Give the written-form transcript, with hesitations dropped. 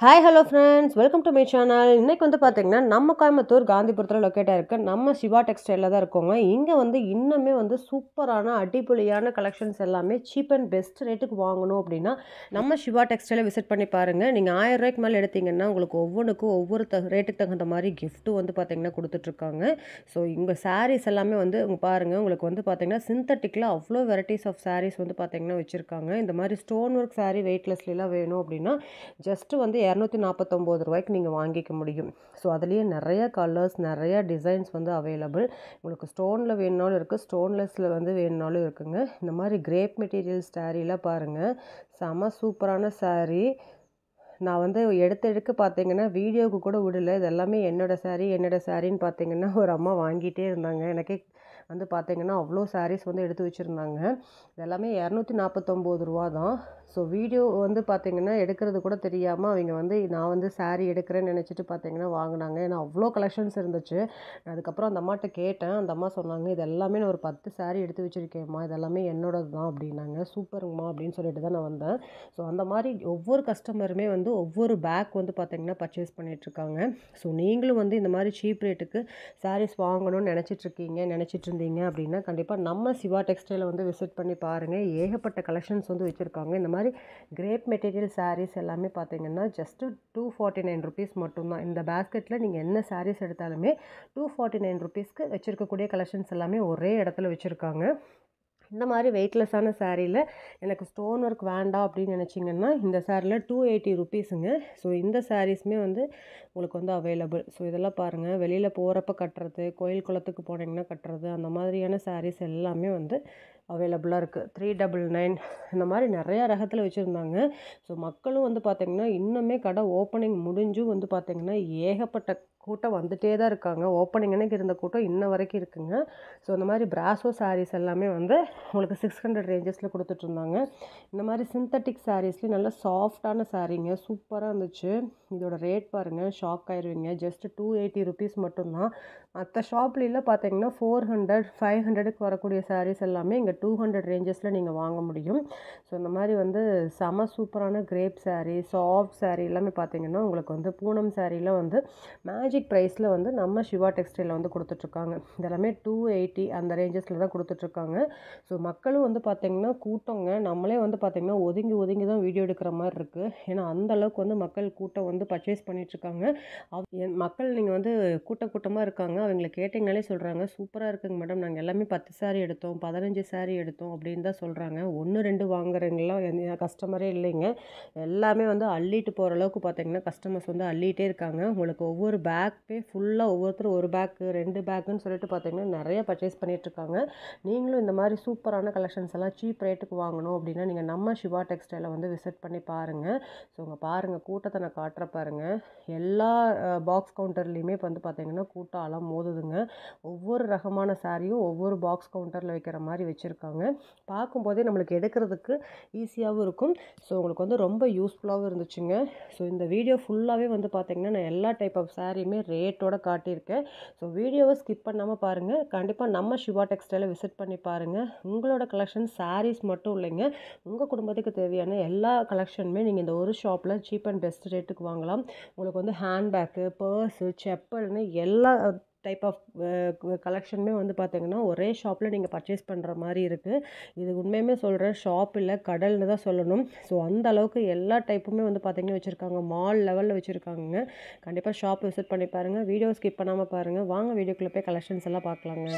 Hi hello friends, welcome to my channel. இன்றைக்கி வந்து பார்த்திங்கன்னா நம்ம கோயம்புத்தூர் காந்திபுரத்தில் லொக்கேட்டாக இருக்க நம்ம சிவா டெக்ஸ்டைலில் தான் இருக்கோங்க. இங்கே வந்து இன்னுமே வந்து சூப்பரான அடிப்பொலியான கலெக்ஷன்ஸ் எல்லாமே சீப் அண்ட் பெஸ்ட் ரேட்டுக்கு வாங்கணும் அப்படின்னா நம்ம சிவா டெக்ஸ்டைலை விசிட் பண்ணி பாருங்கள். நீங்கள் 1000 ரூபாய்க்கு மேலே எடுத்திங்கன்னா உங்களுக்கு ஒவ்வொன்றுக்கும் ஒவ்வொரு ரேட்டுக்கு தகுந்த மாதிரி கிஃப்ட்டும் வந்து பார்த்திங்கன்னா கொடுத்துட்ருக்காங்க. ஸோ இங்கே சாரீஸ் எல்லாமே வந்து பாருங்கள், உங்களுக்கு வந்து பார்த்திங்கன்னா சிந்தட்டிக்கில் அவ்வளோ வெரைட்டிஸ் ஆஃப் சாரீஸ் வந்து பார்த்திங்கன்னா வச்சுருக்காங்க. இந்த மாதிரி ஸ்டோன் ஒர்க் சாரீ வெயிட்லெஸ்லாம் வேணும் அப்படின்னா ஜஸ்ட்டு வந்து 249 ரூபாய்க்கு நீங்கள் வாங்கிக்க முடியும். ஸோ அதுலேயே நிறைய கலர்ஸ், நிறைய டிசைன்ஸ் வந்து அவைலபிள். உங்களுக்கு ஸ்டோனில் வேணுனாலும் இருக்குது, ஸ்டோன்லெஸ்ஸில் வந்து வேணுனாலும் இருக்குங்க. இந்த மாதிரி கிரேப் மெட்டீரியல்ஸ் சாரீலாம் பாருங்கள், செம சூப்பரான சாரீ. நான் வந்து எடுக்க பார்த்தீங்கன்னா வீடியோவுக்கு கூட விடல. இது எல்லாமே என்னோடய சாரின்னு பார்த்தீங்கன்னா ஒரு அம்மா வாங்கிட்டே இருந்தாங்க. எனக்கே வந்து பார்த்தீங்கன்னா அவ்வளோ சாரீஸ் வந்து எடுத்து வச்சுருந்தாங்க. இது எல்லாமே 249 ரூபா தான். ஸோ வீடியோ வந்து பார்த்திங்கன்னா எடுக்கிறது கூட தெரியாமல் அவங்க வந்து நான் வந்து சாரீ எடுக்கிறேன்னு நினச்சிட்டு பார்த்தீங்கன்னா வாங்கினாங்க. ஏன்னா அவ்வளோ கலெக்ஷன்ஸ் இருந்துச்சு. அதுக்கப்புறம் அந்த அம்மாட்ட கேட்டேன். அந்த அம்மா சொன்னாங்க, இது எல்லாமே நான் ஒரு 10 சாரீ எடுத்து வச்சுருக்கேம்மா, இது எல்லாமே என்னோடது தான் அப்படின்னாங்க. சூப்பருங்கம்மா அப்படின்னு சொல்லிட்டு தான் நான் வந்தேன். ஸோ அந்த மாதிரி ஒவ்வொரு கஸ்டமருமே வந்து ஒவ்வொரு பேக் வந்து பார்த்திங்கன்னா பர்ச்சேஸ் பண்ணிகிட்ருக்காங்க. ஸோ நீங்களும் வந்து இந்த மாதிரி சீப் ரேட்டுக்கு சாரீஸ் வாங்கணும்னு நினச்சிட்டு இருந்தீங்க அப்படின்னா கண்டிப்பாக நம்ம சிவா டெக்ஸ்டைலை வந்து விசிட் பண்ணி பாருங்கள். ஏகப்பட்ட கலெக்ஷன்ஸ் வந்து வச்சுருக்காங்க. இந்த மாதிரி கிரேப் மெட்டீரியல் சாரீஸ் எல்லாமே பார்த்தீங்கன்னா ஜஸ்ட்டு 249 ருபீஸ் மட்டும்தான். இந்த பேஸ்கெட்டில் நீங்கள் என்ன சாரீஸ் எடுத்தாலுமே 249 ருபீஸ்க்கு வச்சுருக்கக்கூடிய கலெக்ஷன்ஸ் எல்லாமே ஒரே இடத்துல வச்சுருக்காங்க. இந்த மாதிரி வெயிட்லெஸ்ஸான சாரியில் எனக்கு ஸ்டோன் ஒர்க் வேண்டாம் அப்படின்னு நினச்சிங்கன்னா இந்த சாரியில் 280 ருபீஸுங்க. ஸோ இந்த சாரீஸுமே வந்து உங்களுக்கு வந்து அவைலபிள். ஸோ இதெல்லாம் பாருங்கள், வெளியில் போகிறப்ப கட்டுறது, கோயில் குளத்துக்கு போனீங்கன்னா கட்டுறது, அந்த மாதிரியான சாரீஸ் எல்லாமே வந்து அவைலபிளாக இருக்குது. 399 இந்த மாதிரி நிறையா ரகத்தில் வச்சுருந்தாங்க. ஸோ மக்களும் வந்து பார்த்திங்கன்னா இன்னுமே கடை ஓப்பனிங் முடிஞ்சும் வந்து பார்த்திங்கன்னா ஏகப்பட்ட கூட்டம் வந்துகிட்டே தான் இருக்காங்க. ஓப்பனிங் அன்னைக்கு இருந்த கூட்டம் இன்ன வரைக்கும் இருக்குங்க. ஸோ இந்த மாதிரி பிராசோ சாரீஸ் எல்லாமே வந்து உங்களுக்கு 600 ரேஞ்சஸில் கொடுத்துட்ருந்தாங்க. இந்த மாதிரி சிந்தட்டிக் சாரீஸ்லேயும் நல்ல சாஃப்டான சாரீங்க, சூப்பராக இருந்துச்சு. இதோட ரேட் பாருங்கள், ஷாக் ஆயிடுவீங்க. ஜஸ்ட் 280 ருபீஸ் மட்டும்தான். மற்ற ஷாப்லாம் பார்த்தீங்கன்னா 400, 500க்கு வரக்கூடிய சாரீஸ் எல்லாமே இங்கே 200 ரேஞ்சஸில் நீங்கள் வாங்க முடியும். ஸோ இந்த மாதிரி வந்து செம சூப்பரான கிரேப் சாரீ, சாஃப்ட் சாரீ எல்லாமே பார்த்தீங்கன்னா உங்களுக்கு வந்து பூனம் சாரீலாம் வந்து மேஜிக் ப்ரைஸில் வந்து நம்ம சிவா டெக்ஸ்டைலில் வந்து கொடுத்துட்ருக்காங்க. இதெல்லாமே 280 அந்த ரேஞ்சஸில் தான் கொடுத்துட்ருக்காங்க. ஸோ மக்களும் வந்து பார்த்திங்கன்னா கூட்டங்க, நம்மளே வந்து பார்த்திங்கன்னா ஒதுங்கி தான் வீடியோ எடுக்கிற மாதிரி இருக்குது. ஏன்னா அந்தளவுக்கு வந்து மக்கள் கூட்டம் வந்து பர்ச்சேஸ் பண்ணிகிட்ருக்காங்க. மக்கள் நீங்கள் வந்து கூட்டமாக இருக்காங்க. அவங்கள கேட்டிங்கனாலே சொல்கிறாங்க, சூப்பராக இருக்குங்க மேடம், நாங்கள் எல்லாமே 10 சாரீ எடுத்தோம், 15 சாரீ எடுத்தோம் அப்படின்னு தான் சொல்கிறாங்க. 1, 2 வாங்குறவங்களாம் கஸ்டமரே இல்லைங்க. எல்லாமே வந்து அள்ளிட்டு போகிற அளவுக்கு பார்த்திங்கன்னா கஸ்டமர்ஸ் வந்து அள்ளிகிட்டே இருக்காங்க. உங்களுக்கு ஒவ்வொரு பேக்குமே ஃபுல்லாக ஒவ்வொருத்தரும் ஒரு பேக்கு 2 பேக்குன்னு சொல்லிட்டு பார்த்திங்கன்னா நிறைய பர்ச்சேஸ் பண்ணிகிட்ருக்காங்க. நீங்களும் இந்த மாதிரி சூப்பரான கலெக்ஷன்ஸ் எல்லாம் சீப் ரேட்டுக்கு வாங்கணும் அப்படின்னா நீங்கள் நம்ம சிவா டெக்ஸ்டைலை வந்து விசிட் பண்ணி பாருங்கள். ஸோ இங்கே பாருங்கள், கூட்டத்தை நான் காட்டுற பாருங்கள். எல்லா பாக்ஸ் கவுண்டர்லேயுமே இப்போ வந்து பார்த்திங்கன்னா கூட்டம் அலம் மோதுதுங்க. ஒவ்வொரு ரகமான சாரியும் ஒவ்வொரு பாக்ஸ் கவுண்டரில் வைக்கிற மாதிரி வச்சுருக்காங்க. பார்க்கும்போதே நம்மளுக்கு எடுக்கிறதுக்கு ஈஸியாகவும் இருக்கும். ஸோ உங்களுக்கு வந்து ரொம்ப யூஸ்ஃபுல்லாகவும் இருந்துச்சுங்க. ஸோ இந்த வீடியோ ஃபுல்லாகவே வந்து பார்த்திங்கன்னா நான் எல்லா டைப் ஆஃப் சாரியுமே ரேட்டோட காட்டியிருக்கேன். ஸோ வீடியோவை ஸ்கிப் பண்ணாமல் பாருங்கள். கண்டிப்பாக நம்ம சிவா டெக்ஸ்டைலை விசிட் பண்ணி பாருங்கள். உங்களோட கலெக்ஷன் சாரீஸ் மட்டும் இல்லைங்க, உங்கள் குடும்பத்துக்கு தேவையான எல்லா கலெக்ஷனுமே நீங்கள் இந்த ஒரு ஷாப்பில் சீப் அண்ட் பெஸ்ட் ரேட்டுக்கு வாங்கலாம். உங்களுக்கு வந்து ஹேண்ட்பேக்கு, பர்ஸு, செப்பல்னு எல்லா டைப் ஆஃப் கலெக்ஷனுமே வந்து பார்த்திங்கன்னா ஒரே ஷாப்பில் நீங்கள் பர்ச்சேஸ் பண்ணுற மாதிரி இருக்குது. இது உண்மையுமே சொல்கிறேன், ஷாப் இல்லை கடல்னு தான் சொல்லணும். ஸோ அந்த அளவுக்கு எல்லா டைப்புமே வந்து பார்த்திங்கன்னா வச்சுருக்காங்க. மால் லெவலில் வச்சுருக்காங்க. கண்டிப்பாக ஷாப் விசிட் பண்ணி பாருங்கள். வீடியோ ஸ்கிப் பண்ணாமல் பாருங்கள். வாங்க வீடியோக்குள்ளே போய் கலெக்ஷன்ஸ் எல்லாம் பார்க்கலாங்க.